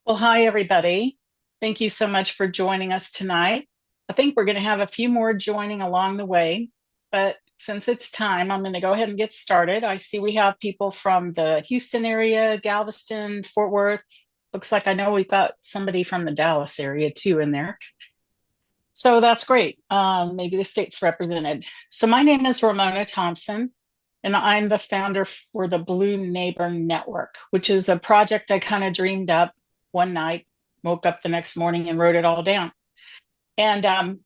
Well, hi, everybody. Thank you so much for joining us tonight. I think we're going to have a few more joining along the way, but since it's time, I'm going to go ahead and get started. I see we have people from the Houston area, Galveston, Fort Worth. Looks like I know we've got somebody from the Dallas area too in there. So that's great. Maybe the state's represented. So my name is Ramona Thompson, and I'm the founder for the Blue Neighbor Network, which is a project I kind of dreamed up one night, woke up the next morning and wrote it all down. And I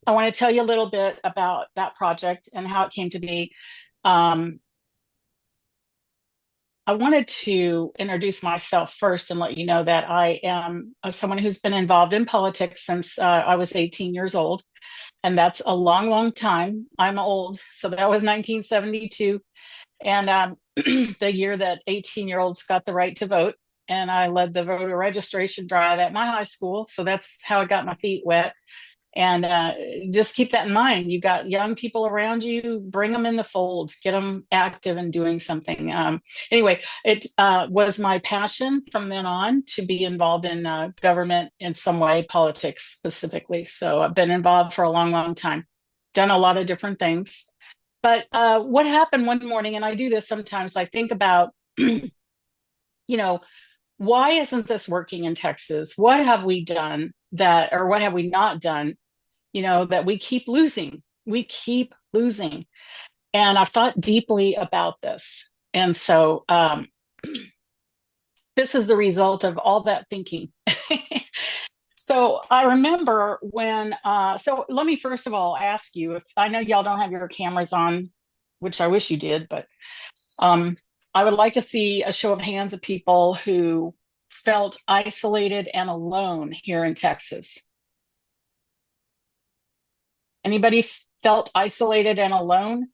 want to tell you a little bit about that project and how it came to be. Um, I wanted to introduce myself first and let you know that I am someone who's been involved in politics since I was 18 years old. And that's a long, long time. I'm old. So that was 1972. And the year that 18-year-olds got the right to vote. And I led the voter registration drive at my high school. So that's how I got my feet wet. And just keep that in mind. You've got young people around you, bring them in the fold, get them active and doing something. Anyway, it was my passion from then on to be involved in government in some way, politics specifically. So I've been involved for a long, long time, done a lot of different things. But what happened one morning, and I do this sometimes, I think about, you know, why isn't this working in Texas? What have we done that, or what have we not done, that we keep losing? We keep losing. And I've thought deeply about this. And so this is the result of all that thinking. So I remember so let me first of all ask you, if I know y'all don't have your cameras on, which I wish you did, but um, I would like to see a show of hands of people who felt isolated and alone here in Texas. Anybody felt isolated and alone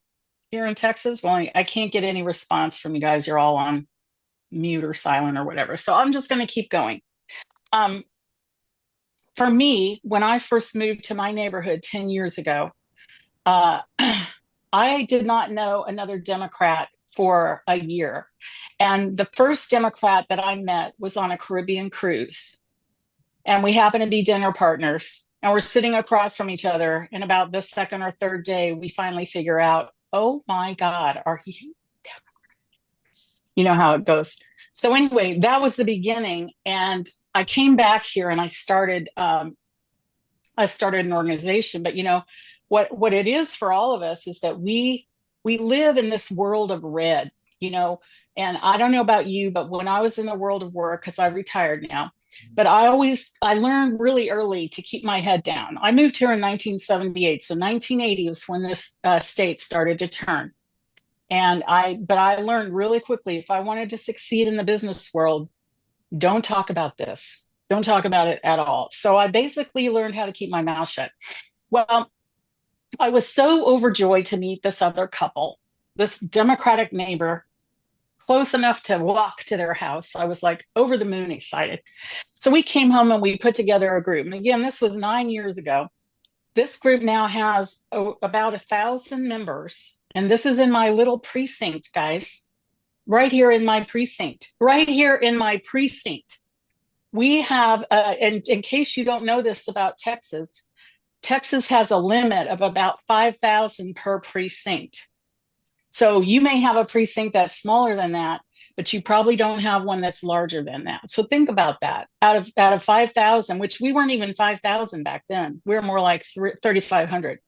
here in Texas? Well, I can't get any response from you guys. You're all on mute or silent or whatever. So I'm just going to keep going. Um, for me, when I first moved to my neighborhood 10 years ago, uh, I did not know another Democrat for a year. And the first Democrat that I met was on a Caribbean cruise. And we happened to be dinner partners. And we're sitting across from each other. And about the second or third day, we finally figure out, oh my God, are you? You know how it goes. So anyway, that was the beginning. And I came back here and I started an organization. But what it is for all of us is that we live in this world of red, you know. And I don't know about you, but when I was in the world of work, because I retired now, but I learned really early to keep my head down. I moved here in 1978, so 1980 was when this state started to turn. But I learned really quickly, if I wanted to succeed in the business world, don't talk about this. Don't talk about it at all. So I basically learned how to keep my mouth shut. Well, I was so overjoyed to meet this other couple, this Democratic neighbor, close enough to walk to their house. I was like over the moon excited. So we came home and we put together a group. And again, this was 9 years ago. This group now has about 1,000 members. And this is in my little precinct, guys, right here in my precinct, right here in my precinct. We have, in case you don't know this about Texas, Texas has a limit of about 5,000 per precinct. So you may have a precinct that's smaller than that, but you probably don't have one that's larger than that. So think about that. Out of 5,000, which we weren't even 5,000 back then, we were more like 3,500.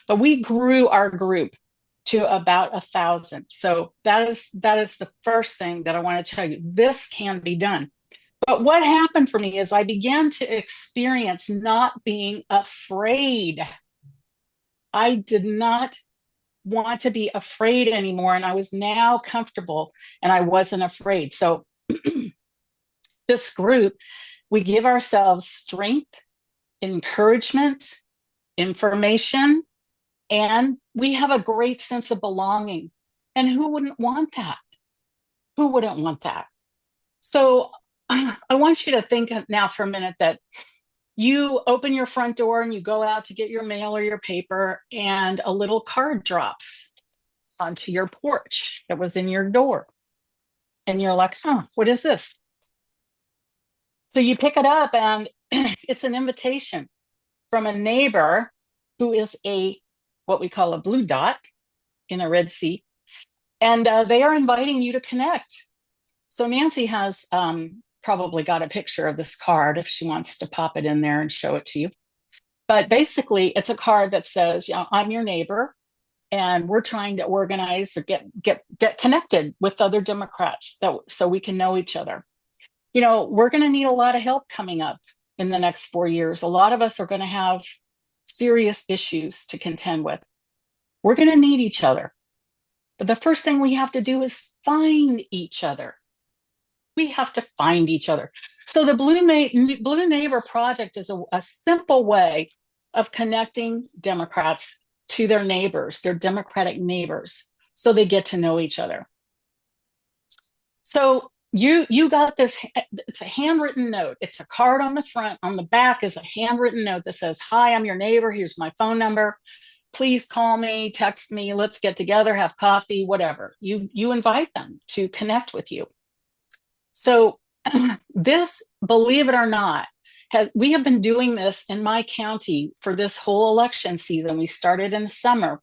But we grew our group to about 1,000. So that is the first thing that I want to tell you. This can be done. But what happened for me is I began to experience not being afraid. I did not want to be afraid anymore. And I was now comfortable and I wasn't afraid. So, this group, we give ourselves strength, encouragement, information, and we have a great sense of belonging. And who wouldn't want that? Who wouldn't want that? So, I want you to think now for a minute that you open your front door and you go out to get your mail or your paper, and a little card drops onto your porch that was in your door. And you're like, huh, what is this? So you pick it up and it's an invitation from a neighbor who is a what we call a blue dot in a red sea, and they are inviting you to connect. So Nancy has probably got a picture of this card if she wants to pop it in there and show it to you. But basically, it's a card that says, you know, I'm your neighbor, and we're trying to organize or get connected with other Democrats so we can know each other. You know, we're going to need a lot of help coming up in the next 4 years. A lot of us are going to have serious issues to contend with. We're going to need each other. But the first thing we have to do is find each other. We have to find each other. So the Blue Neighbor Project is a simple way of connecting Democrats to their neighbors, their Democratic neighbors, so they get to know each other. So you got this, it's a handwritten note. It's a card on the front. On the back is a handwritten note that says, hi, I'm your neighbor. Here's my phone number. Please call me, text me, let's get together, have coffee, whatever. You invite them to connect with you. So this, believe it or not, we have been doing this in my county for this whole election season. We started in the summer.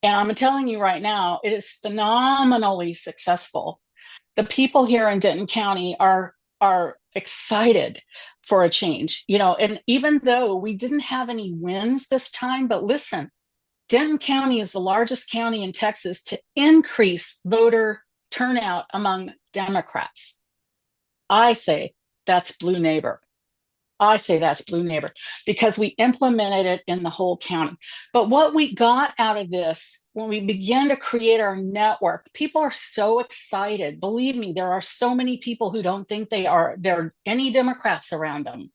And I'm telling you right now, it is phenomenally successful. The people here in Denton County are excited for a change, you know, and even though we didn't have any wins this time, but listen, Denton County is the largest county in Texas to increase voter turnout among Democrats. I say that's Blue Neighbor. I say that's Blue Neighbor because we implemented it in the whole county. But what we got out of this, when we began to create our network, people are so excited. Believe me, there are so many people who don't think there are any Democrats around them.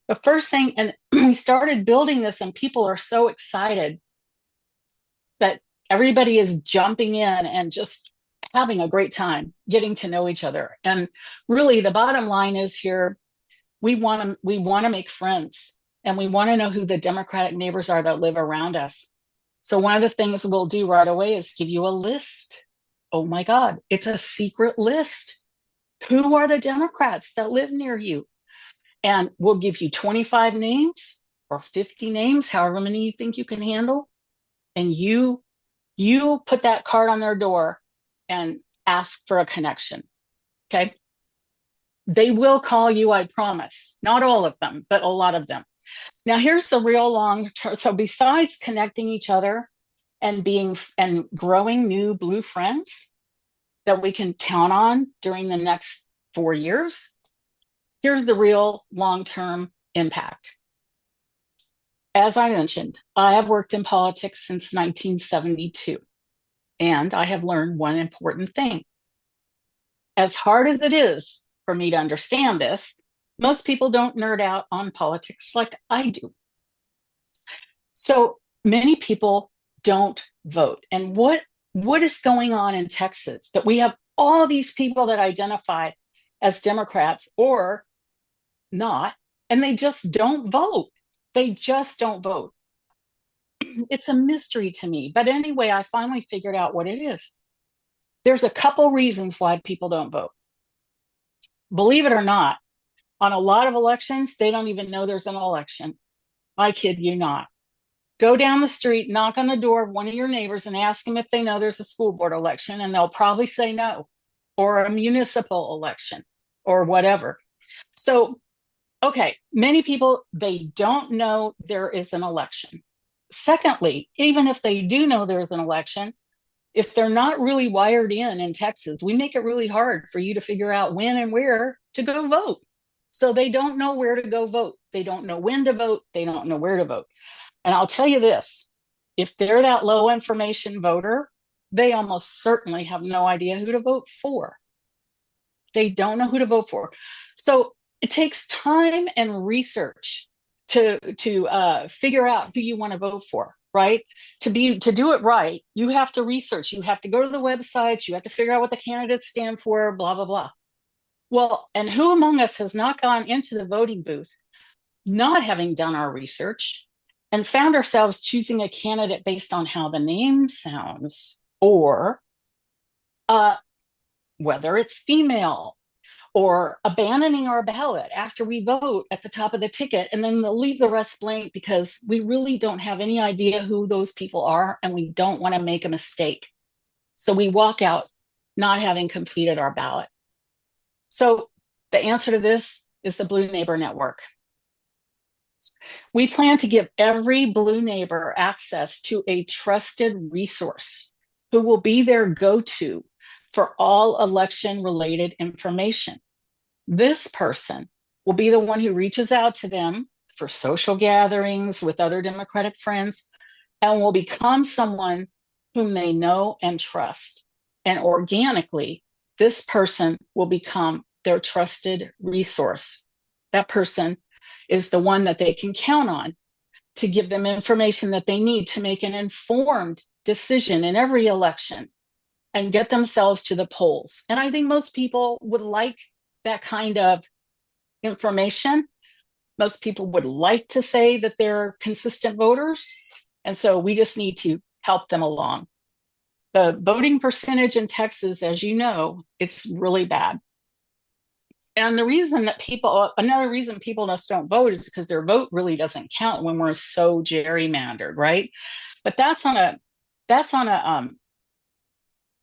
The first thing, and we started building this, and people are so excited that everybody is jumping in and just having a great time getting to know each other. And really, the bottom line is here, we want to make friends, and we want to know who the Democratic neighbors are that live around us. So one of the things we'll do right away is give you a list. Oh my God, it's a secret list. Who are the Democrats that live near you? And we'll give you 25 names or 50 names, however many you think you can handle. And you put that card on their door and ask for a connection. Okay. They will call you, I promise. Not all of them, but a lot of them. Now, here's the real long term. So, besides connecting each other and growing new blue friends that we can count on during the next 4 years, here's the real long term impact. As I mentioned, I have worked in politics since 1972, and I have learned one important thing. As hard as it is for me to understand this, most people don't nerd out on politics like I do. So many people don't vote. And what is going on in Texas that we have all these people that identify as Democrats or not, and they just don't vote. They just don't vote. It's a mystery to me. But anyway, I finally figured out what it is. There's a couple reasons why people don't vote. Believe it or not, on a lot of elections, they don't even know there's an election. I kid you not. Go down the street, knock on the door of one of your neighbors and ask them if they know there's a school board election, and they'll probably say no, or a municipal election, or whatever. So, okay, many people, they don't know there is an election. Secondly, even if they do know there's an election, if they're not really wired in Texas, we make it really hard for you to figure out when and where to go vote. So they don't know where to go vote. They don't know when to vote. They don't know where to vote. And I'll tell you this, if they're that low information voter, they almost certainly have no idea who to vote for. They don't know who to vote for. So it takes time and research to figure out who you want to vote for, right? To do it right, you have to research. You have to go to the websites. You have to figure out what the candidates stand for, blah, blah, blah. Well, and who among us has not gone into the voting booth, not having done our research, and found ourselves choosing a candidate based on how the name sounds, or whether it's female, or abandoning our ballot after we vote at the top of the ticket, and then they'll leave the rest blank because we really don't have any idea who those people are and we don't want to make a mistake. So we walk out not having completed our ballot. So the answer to this is the Blue Neighbor Network. We plan to give every Blue Neighbor access to a trusted resource who will be their go-to for all election-related information. This person will be the one who reaches out to them for social gatherings with other Democratic friends and will become someone whom they know and trust. And organically, this person will become their trusted resource. That person is the one that they can count on to give them information that they need to make an informed decision in every election and get themselves to the polls. And I think most people would like that kind of information. Most people would like to say that they're consistent voters. And so we just need to help them along. The voting percentage in Texas, as you know, it's really bad. And the reason that another reason people just don't vote is because their vote really doesn't count when we're so gerrymandered, right? But that's on a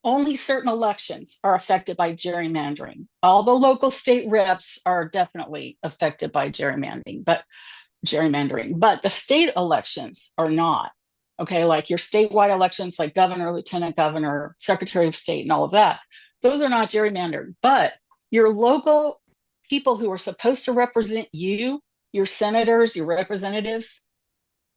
only certain elections are affected by gerrymandering. All the local state reps are definitely affected by gerrymandering, but the state elections are not. Okay, like your statewide elections, like governor, lieutenant governor, secretary of state, and all of that, those are not gerrymandered. But your local people who are supposed to represent you, your senators, your representatives,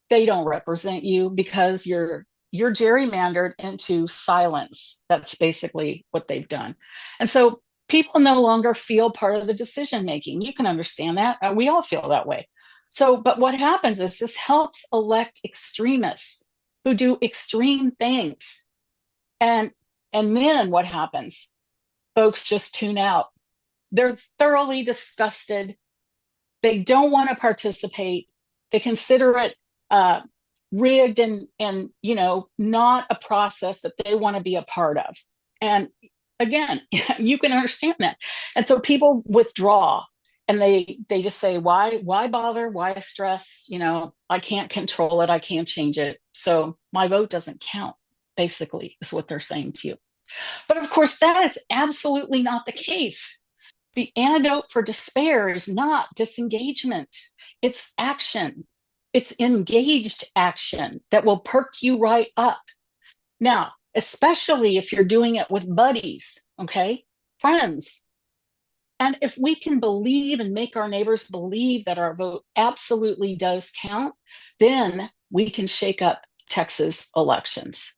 they don't represent you because you're gerrymandered into silence. That's basically what they've done. And so people no longer feel part of the decision making. You can understand that. We all feel that way. So, but what happens is this helps elect extremists who do extreme things. And then what happens? Folks just tune out. They're thoroughly disgusted. They don't want to participate. They consider it rigged and not a process that they want to be a part of. And again, you can understand that. And so people withdraw and they just say, why bother? Why stress? I can't control it. I can't change it. So my vote doesn't count, basically, is what they're saying to you. But of course, that is absolutely not the case. The antidote for despair is not disengagement. It's action. It's engaged action that will perk you right up. Now, especially if you're doing it with buddies, okay, friends. And if we can believe and make our neighbors believe that our vote absolutely does count, then we can shake up Texas elections.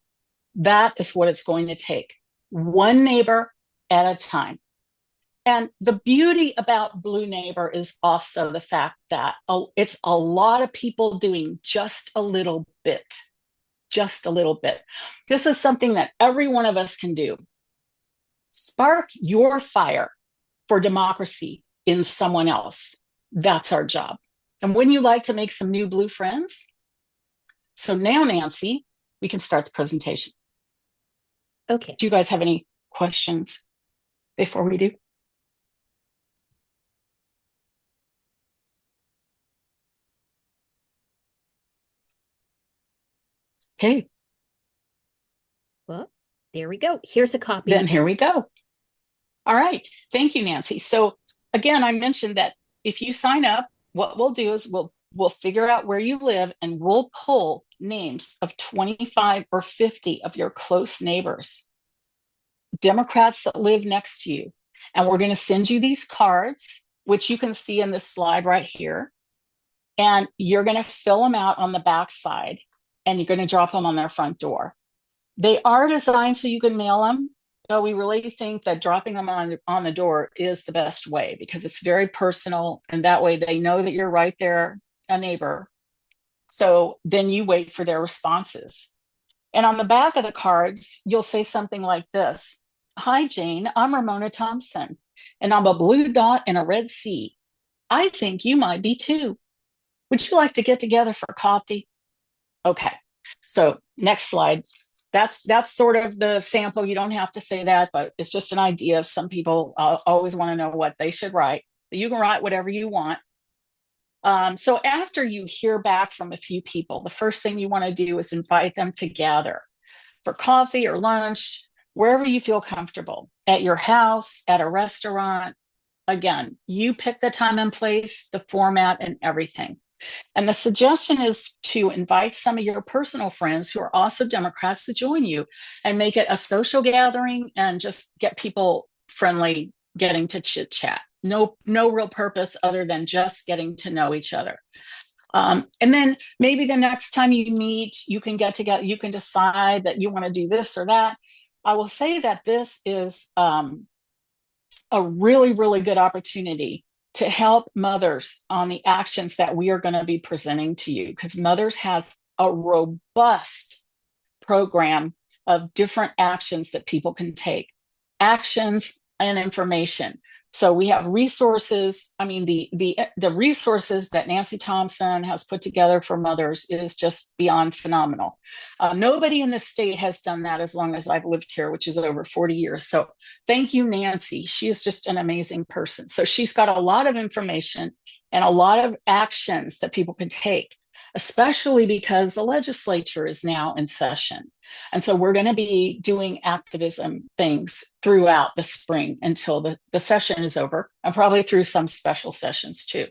That is what it's going to take, one neighbor at a time. And the beauty about Blue Neighbor is also the fact that it's a lot of people doing just a little bit. This is something that every one of us can do. Spark your fire for democracy in someone else. That's our job. And wouldn't you like to make some new blue friends? So now, Nancy, we can start the presentation. Okay. Do you guys have any questions before we do? Okay. Well, there we go. Here's a copy. Then here we go. All right. Thank you, Nancy. So again, I mentioned that if you sign up, what we'll do is we'll figure out where you live and we'll pull names of 25 or 50 of your close neighbors, Democrats that live next to you. And we're going to send you these cards, which you can see in this slide right here. And you're going to fill them out on the back side and you're going to drop them on their front door. They are designed so you can mail them, but we really think that dropping them on the door is the best way because it's very personal. And that way they know that you're right there, a neighbor. So then you wait for their responses. And on the back of the cards, you'll say something like this. Hi, Jane, I'm Ramona Thompson, and I'm a blue dot in a red sea. I think you might be too. Would you like to get together for coffee? Okay, so next slide. that's sort of the sample. You don't have to say that, but it's just an idea. Some people always want to know what they should write. But you can write whatever you want. So after you hear back from a few people, the first thing you want to do is invite them to gather for coffee or lunch, wherever you feel comfortable, at your house, at a restaurant. Again, you pick the time and place, the format, and everything. And the suggestion is to invite some of your personal friends who are also Democrats to join you and make it a social gathering and just get people friendly, getting to chit chat. No real purpose other than just getting to know each other. And then maybe the next time you meet, you can get together, you can decide that you want to do this or that. I will say that this is a really, really good opportunity to help mothers on the actions that we are going to be presenting to you, because Mothers has a robust program of different actions that people can take, actions and information. So we have resources. I mean, the resources that Nancy Thompson has put together for mothers is just beyond phenomenal. Nobody in the state has done that as long as I've lived here, which is over 40 years. So thank you, Nancy. She is just an amazing person. So she's got a lot of information and a lot of actions that people can take, especially because the legislature is now in session. And so we're going to be doing activism things throughout the spring until the session is over, and probably through some special sessions too.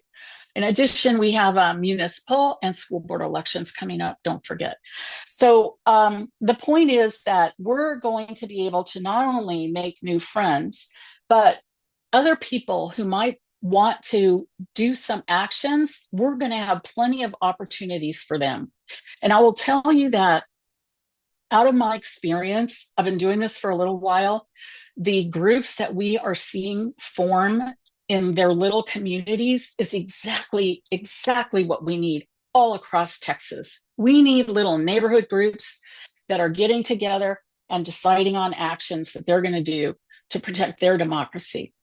In addition, we have municipal and school board elections coming up, don't forget. So the point is that we're going to be able to not only make new friends, but other people who might want to do some actions, we're going to have plenty of opportunities for them. And I will tell you that out of my experience, I've been doing this for a little while, the groups that we are seeing form in their little communities is exactly what we need all across Texas. We need little neighborhood groups that are getting together and deciding on actions that they're going to do to protect their democracy.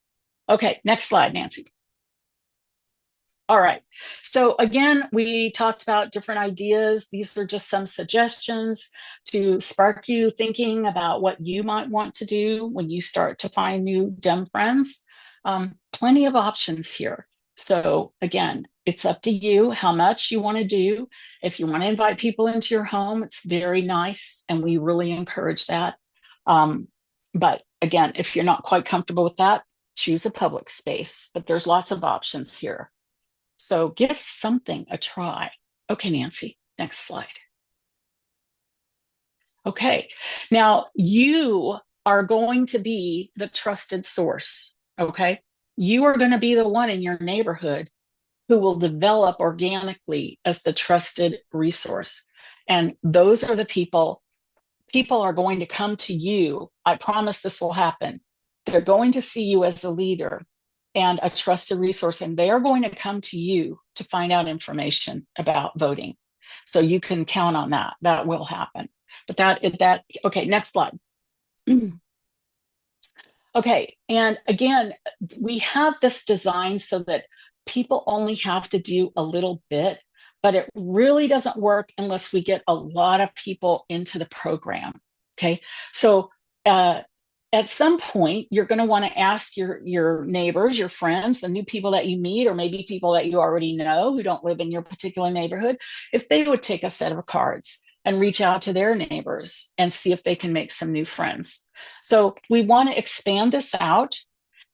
Okay, next slide, Nancy. All right. So again, we talked about different ideas. These are just some suggestions to spark you thinking about what you might want to do when you start to find new Dem friends. Plenty of options here. So again, it's up to you how much you want to do. If you want to invite people into your home, it's very nice, and we really encourage that. But again, if you're not quite comfortable with that, choose a public space. But there's lots of options here. So give something a try. Okay, Nancy, next slide. Okay, now you are going to be the trusted source, okay? You are going to be the one in your neighborhood who will develop organically as the trusted resource. And those are the people are going to come to you. I promise this will happen. They're going to see you as a leader and a trusted resource, and they are going to come to you to find out information about voting. So you can count on that. That will happen. But okay, next slide. Okay, and again, we have this design so that people only have to do a little bit, but it really doesn't work unless we get a lot of people into the program. Okay, so at some point, you're going to want to ask your neighbors, your friends, the new people that you meet, or maybe people that you already know who don't live in your particular neighborhood, if they would take a set of cards and reach out to their neighbors and see if they can make some new friends. So we want to expand this out.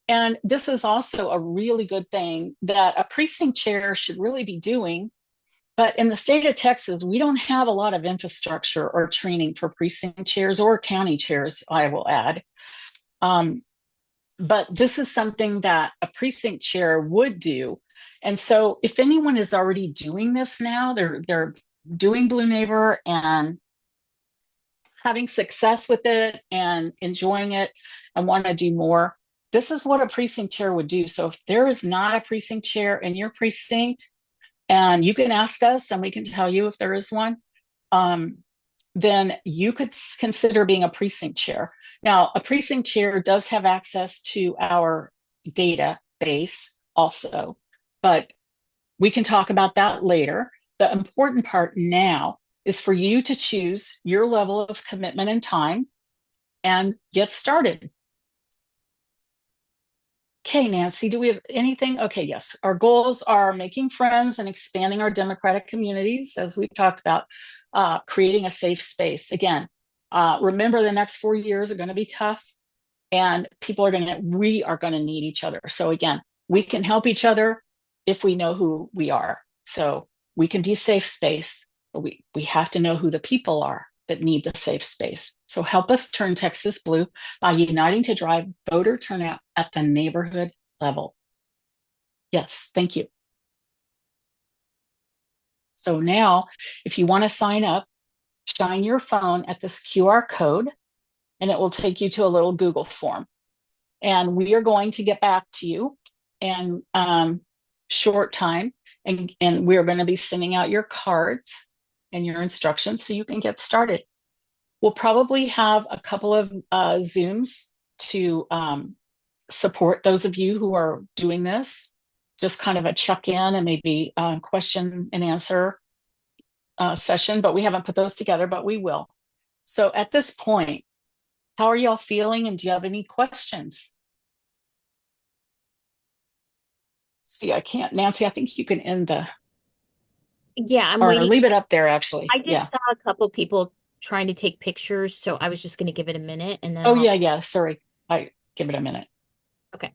And this is also a really good thing that a precinct chair should really be doing. But in the state of Texas, we don't have a lot of infrastructure or training for precinct chairs or county chairs, I will add. But this is something that a precinct chair would do. And so if anyone is already doing this now, they're doing Blue Neighbor and having success with it and enjoying it and want to do more, this is what a precinct chair would do. So if there is not a precinct chair in your precinct, and you can ask us and we can tell you if there is one, then you could consider being a precinct chair. Now, a precinct chair does have access to our database also, but we can talk about that later. The important part now is for you to choose your level of commitment and time and get started. Okay, Nancy, do we have anything? Okay, yes. Our goals are making friends and expanding our democratic communities, as we've talked about, creating a safe space. Again, remember the next 4 years are going to be tough, and we are going to need each other. So again, we can help each other if we know who we are. So we can be safe space, but we have to know who the people are that need the safe space. So help us turn Texas blue by uniting to drive voter turnout at the neighborhood level. Yes, thank you. So now, if you want to sign up, shine your phone at this QR code and it will take you to a little Google form. And we are going to get back to you in short time. And we're going to be sending out your cards and your instructions so you can get started. We'll probably have a couple of Zooms to support those of you who are doing this, just kind of a check in and maybe question and answer session, but we haven't put those together, but we will. So at this point, how are y'all feeling and do you have any questions? See, I can't. Nancy, I think you can end the, Yeah, I'm or waiting. leave it up there actually. I Yeah. just saw a couple people trying to take pictures, so I was just going to give it a minute and then Oh, I'll. yeah, yeah. Sorry. I give it a minute. Okay.